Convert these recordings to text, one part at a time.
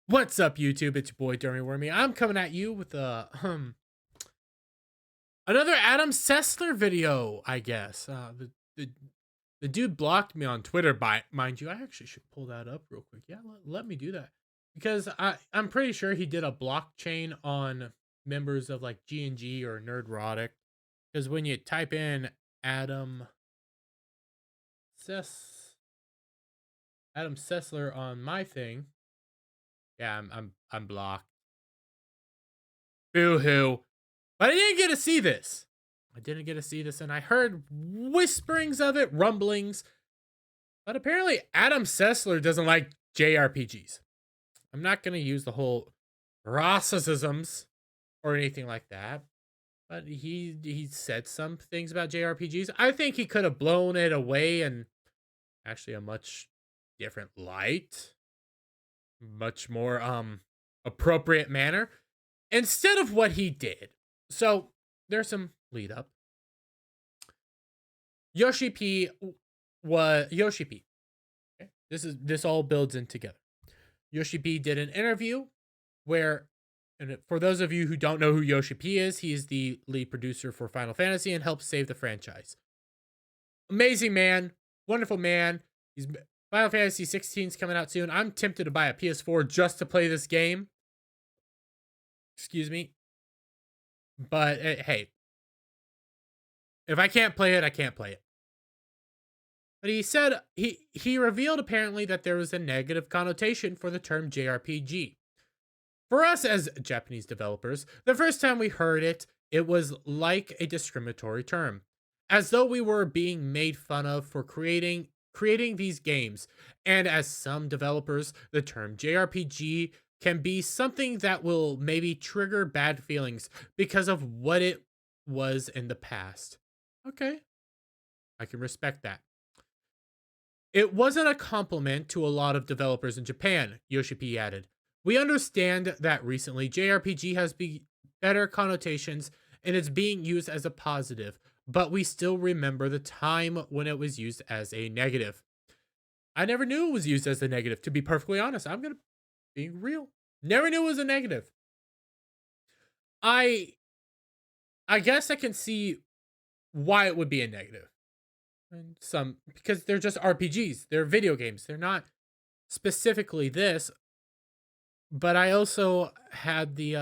What's up, YouTube? It's your boy Dermy Wormy. I'm coming at you with another Adam Sessler video, I guess. The dude blocked me on Twitter, by mind you. I actually should pull that up real quick. Yeah, let me do that because I'm pretty sure he did a blockchain on members of like G&G or Nerdrotic. Because when you type in Adam Sess Adam Sessler on my thing, yeah, I'm blocked. Boo hoo. But I didn't get to see this. And I heard whisperings of it, rumblings. But apparently, Adam Sessler doesn't like JRPGs. I'm not going to use the whole Rossisms or anything like that. But he said some things about JRPGs. I think he could have blown it away in actually a much different light, much more appropriate manner instead of what he did. So there's some lead up. Yoshi P was Yoshi P. Okay? This all builds in together. Yoshi P did an interview where, and for those of you who don't know who Yoshi P is, he is the lead producer for Final Fantasy and helps save the franchise. Amazing man, wonderful man. He's Final Fantasy 16 is coming out soon. I'm tempted to buy a PS4 just to play this game. Excuse me. But hey, if I can't play it, I can't play it. But he said he revealed apparently that there was a negative connotation for the term JRPG. For us as Japanese developers, the first time we heard it, it was like a discriminatory term, as though we were being made fun of for creating these games. And as some developers, the term JRPG can be something that will maybe trigger bad feelings because of what it was in the past. Okay, I can respect that. It wasn't a compliment to a lot of developers in Japan, Yoshi P added. We understand that recently JRPG has better connotations and it's being used as a positive, but we still remember the time when it was used as a negative. I never knew it was used as a negative, to be perfectly honest. I'm going to be real. Never knew it was a negative. I guess I can see why it would be a negative. And some because they're just RPGs. They're video games. They're not specifically this. But I also had the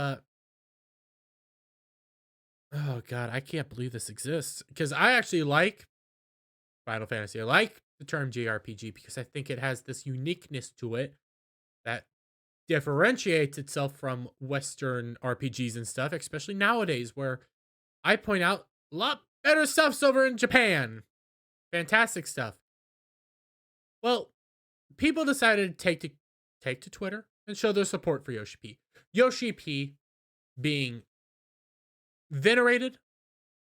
oh god, I can't believe this exists because I actually like Final Fantasy. I like the term JRPG because I think it has this uniqueness to it that differentiates itself from Western RPGs and stuff, especially nowadays where I point out a lot better stuff's over in Japan. Fantastic stuff. Well, people decided to take to Twitter and show their support for Yoshi P. Yoshi P being venerated,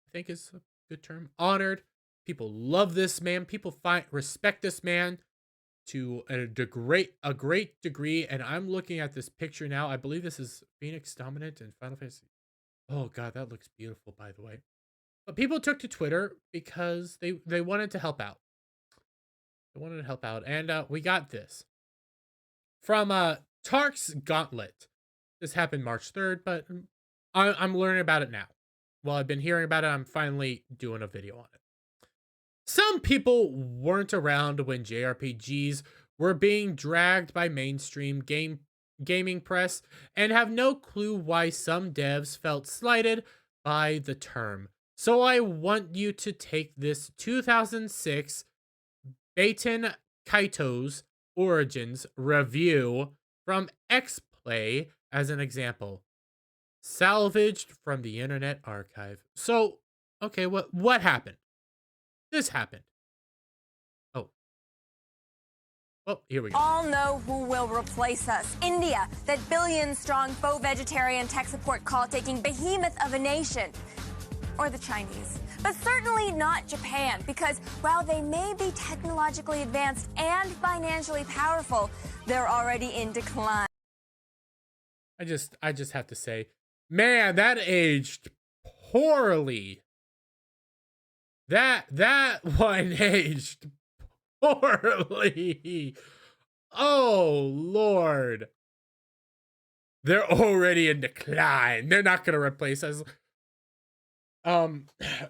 I think is a good term, honored. People love this man. People respect this man to a great degree. And I'm looking at this picture now. I believe this is Phoenix Dominant and Final Fantasy. Oh god, that looks beautiful, by the way. But people took to Twitter because they wanted to help out. They wanted to help out, and we got this from Tark's Gauntlet. This happened March 3rd, but I'm learning about it now. While I've been hearing about it, I'm finally doing a video on it. Some people weren't around when JRPGs were being dragged by mainstream gaming press and have no clue why some devs felt slighted by the term. So I want you to take this 2006 Baten Kaito's Origins review from XPlay as an example. Salvaged from the Internet Archive. So, okay, what happened? This happened. Oh. Well, here we go. All know who will replace us. India, that billion-strong faux vegetarian tech support call-taking behemoth of a nation. Or the Chinese. But certainly not Japan, because while they may be technologically advanced and financially powerful, they're already in decline. I just have to say, man, that aged poorly. That one aged poorly. Oh, Lord. They're already in decline. They're not gonna replace us.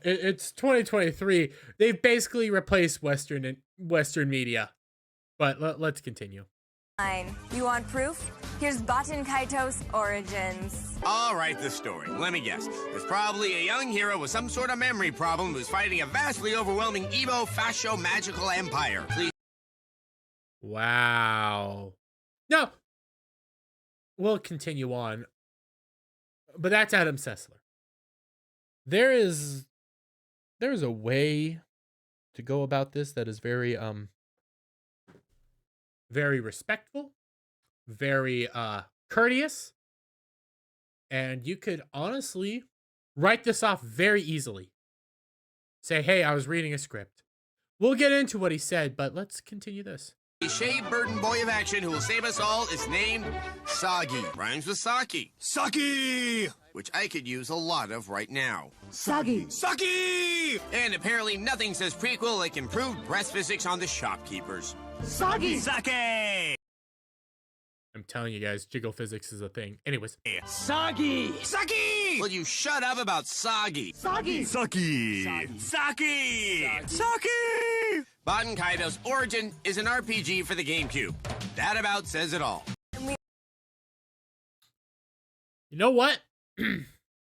It's 2023. They've basically replaced Western media. But let's continue. Fine. You want proof? Here's Baten Kaito's origins. All right, the story. Let me guess. There's probably a young hero with some sort of memory problem who's fighting a vastly overwhelming Evo fascio magical empire. Please. Wow. No. We'll continue on. But that's Adam Sessler. There is a way to go about this that is very respectful, very courteous, and you could honestly write this off very easily. Say, hey, I was reading a script. We'll get into what he said, but let's continue this. The shave burden boy of action who will save us all is named Sagi. Rhymes with Saki. Saki! Which I could use a lot of right now. Sagi. Saki! And apparently nothing says prequel like improved breast physics on the shopkeepers. Sagi. Saki! I'm telling you guys, jiggle physics is a thing. Anyways. Sagi. Saki! Will you shut up about Sagi? Sagi. Saki! Saki! Saki! Baten Kaido's origin is an RPG for the GameCube. That about says it all. You know what?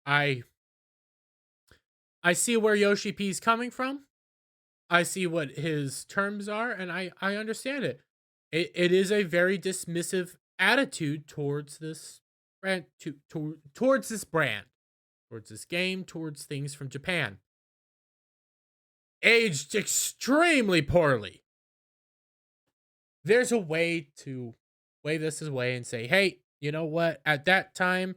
I see where Yoshi P's coming from. I see what his terms are, and I understand it. It is a very dismissive attitude towards this brand, towards this brand, towards this game, towards things from Japan. Aged extremely poorly. There's a way to wave this away and say, hey, you know what? At that time,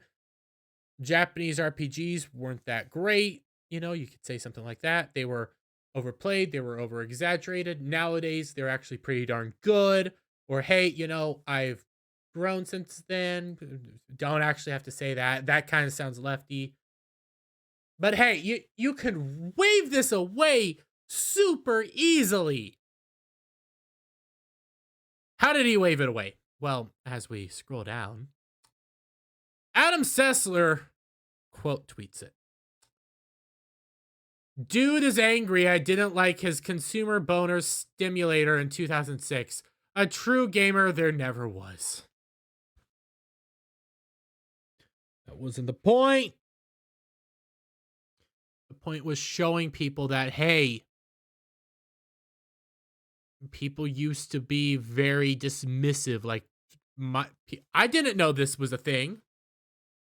Japanese RPGs weren't that great. You know, you could say something like that. They were overplayed. They were over-exaggerated. Nowadays, they're actually pretty darn good. Or, hey, you know, I've grown since then. Don't actually have to say that. That kind of sounds lefty. But hey, you could wave this away super easily. How did he wave it away? Well, as we scroll down, Adam Sessler quote tweets it. Dude is angry I didn't like his consumer boner stimulator in 2006. A true gamer there never was. That wasn't the point. The point was showing people that, hey, people used to be very dismissive. Like, I didn't know this was a thing.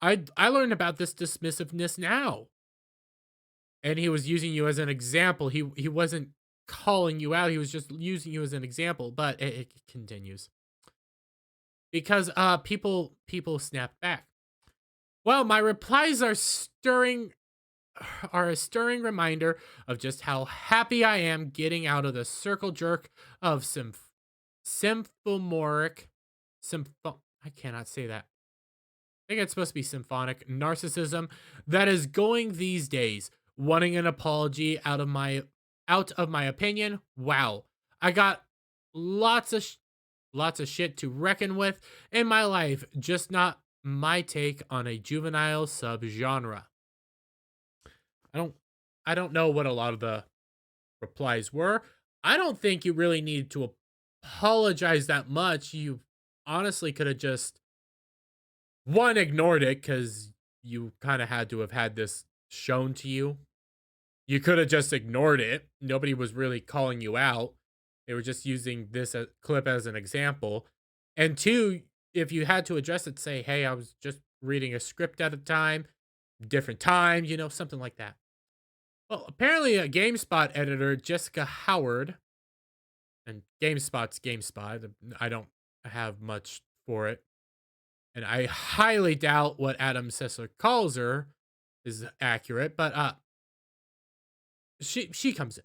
I learned about this dismissiveness now. And he was using you as an example. He wasn't calling you out. He was just using you as an example. But it continues. Because people snap back. Well, my replies are a stirring reminder of just how happy I am getting out of the circle jerk of I cannot say that. I think it's supposed to be symphonic narcissism that is going these days. Wanting an apology out of my opinion. Wow, I got lots of shit to reckon with in my life. Just not my take on a juvenile subgenre. I don't know what a lot of the replies were. I don't think you really need to apologize that much. You honestly could have just ignored it because you kind of had to have had this shown to you. You could have just ignored it. Nobody was really calling you out. They were just using this clip as an example. And two, if you had to address it, say, hey, I was just reading a script at a time, different time, you know, something like that. Well, apparently a GameSpot editor, Jessica Howard, and GameSpot's GameSpot, I don't have much for it. And I highly doubt what Adam Sessler calls her is accurate, but she comes in.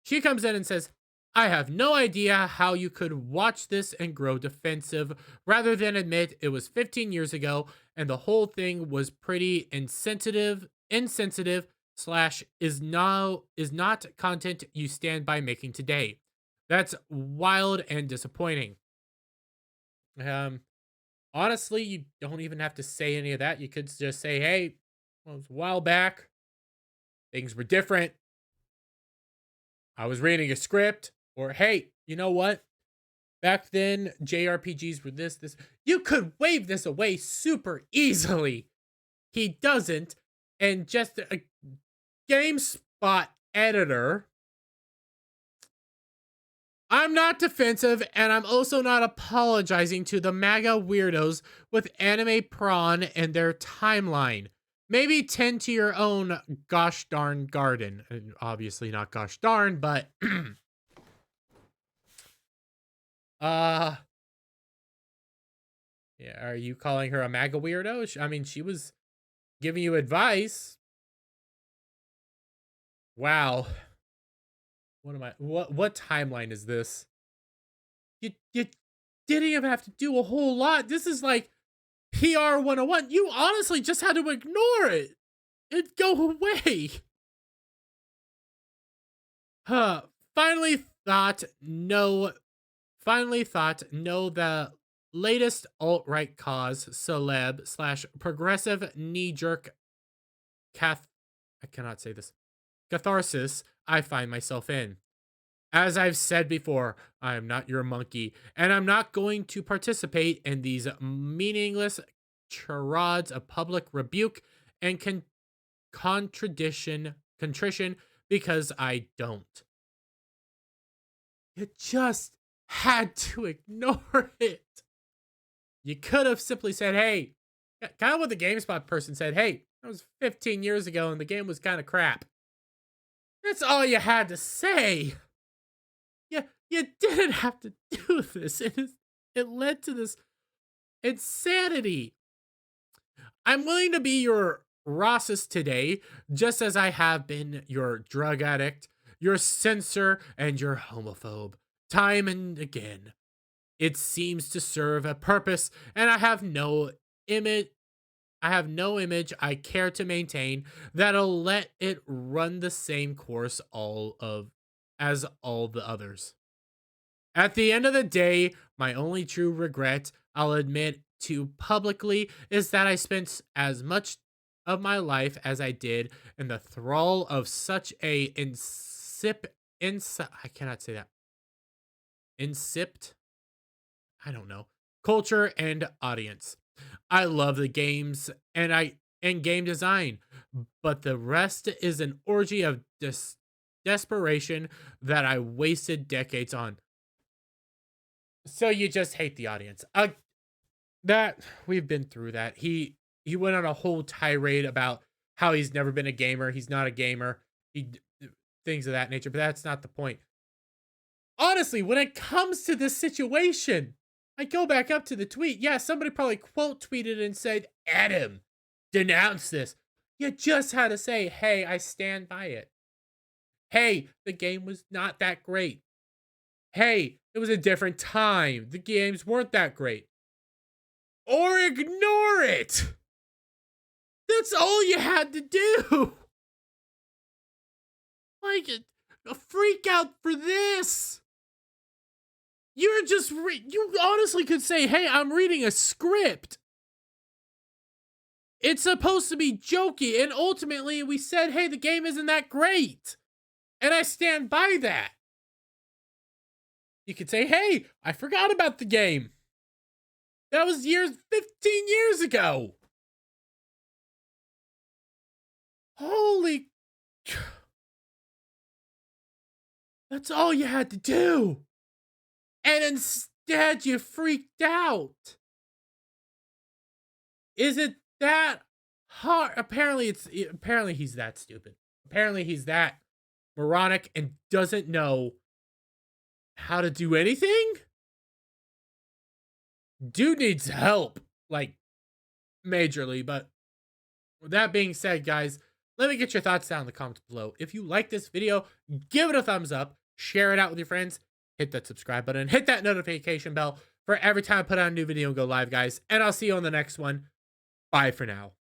She comes in and says, I have no idea how you could watch this and grow defensive rather than admit it was 15 years ago and the whole thing was pretty insensitive / is not content you stand by making today. That's wild and disappointing. Honestly, you don't even have to say any of that. You could just say, hey, well, it was a while back. Things were different. I was reading a script. Or, hey, you know what? Back then, JRPGs were this. You could wave this away super easily. He doesn't. And just a GameSpot editor. I'm not defensive, and I'm also not apologizing to the MAGA weirdos with anime prawn and their timeline. Maybe tend to your own gosh darn garden. And obviously not gosh darn, but yeah, are you calling her a MAGA weirdo? I mean, she was giving you advice. Wow. What timeline is this? You didn't even have to do a whole lot. This is like PR 101. You honestly just had to ignore it. It'd go away. Huh. Finally thought no, the latest alt-right cause, celeb / progressive knee-jerk I cannot say this. Catharsis I find myself in. As I've said before, I am not your monkey, and I'm not going to participate in these meaningless charades of public rebuke and contrition because I don't. You just had to ignore it. You could have simply said, hey, kind of what the GameSpot person said, hey, that was 15 years ago and the game was kind of crap. That's all you had to say. You didn't have to do this. It led to this insanity. I'm willing to be your Rosses today, just as I have been your drug addict, your censor, and your homophobe. Time and again. It seems to serve a purpose, and I have no image I care to maintain that'll let it run the same course as all the others. At the end of the day, my only true regret, I'll admit to publicly, is that I spent as much of my life as I did in the thrall of such a I cannot say that. Insipped? I don't know. Culture and audience. I love the games and game design, but the rest is an orgy of desperation that I wasted decades on. So you just hate the audience. That we've been through that. He went on a whole tirade about how he's never been a gamer. He's not a gamer. Things of that nature, but that's not the point. Honestly, when it comes to this situation, I go back up to the tweet. Yeah, somebody probably quote tweeted and said, Adam, denounce this. You just had to say, hey, I stand by it. Hey, the game was not that great. Hey, it was a different time. The games weren't that great. Or ignore it. That's all you had to do. Like, a freak out for this. You're just, you honestly could say, hey, I'm reading a script. It's supposed to be jokey, and ultimately we said, hey, the game isn't that great. And I stand by that. You could say, hey, I forgot about the game. That was 15 years ago. Holy. That's all you had to do. And instead you freaked out. Is it that hard? Apparently he's that stupid. Apparently he's that moronic and doesn't know how to do anything? Dude needs help, like, majorly. But with that being said, guys, let me get your thoughts down in the comments below. If you like this video, give it a thumbs up, share it out with your friends, hit that subscribe button, hit that notification bell for every time I put out a new video and go live, guys. And I'll see you on the next one. Bye for now.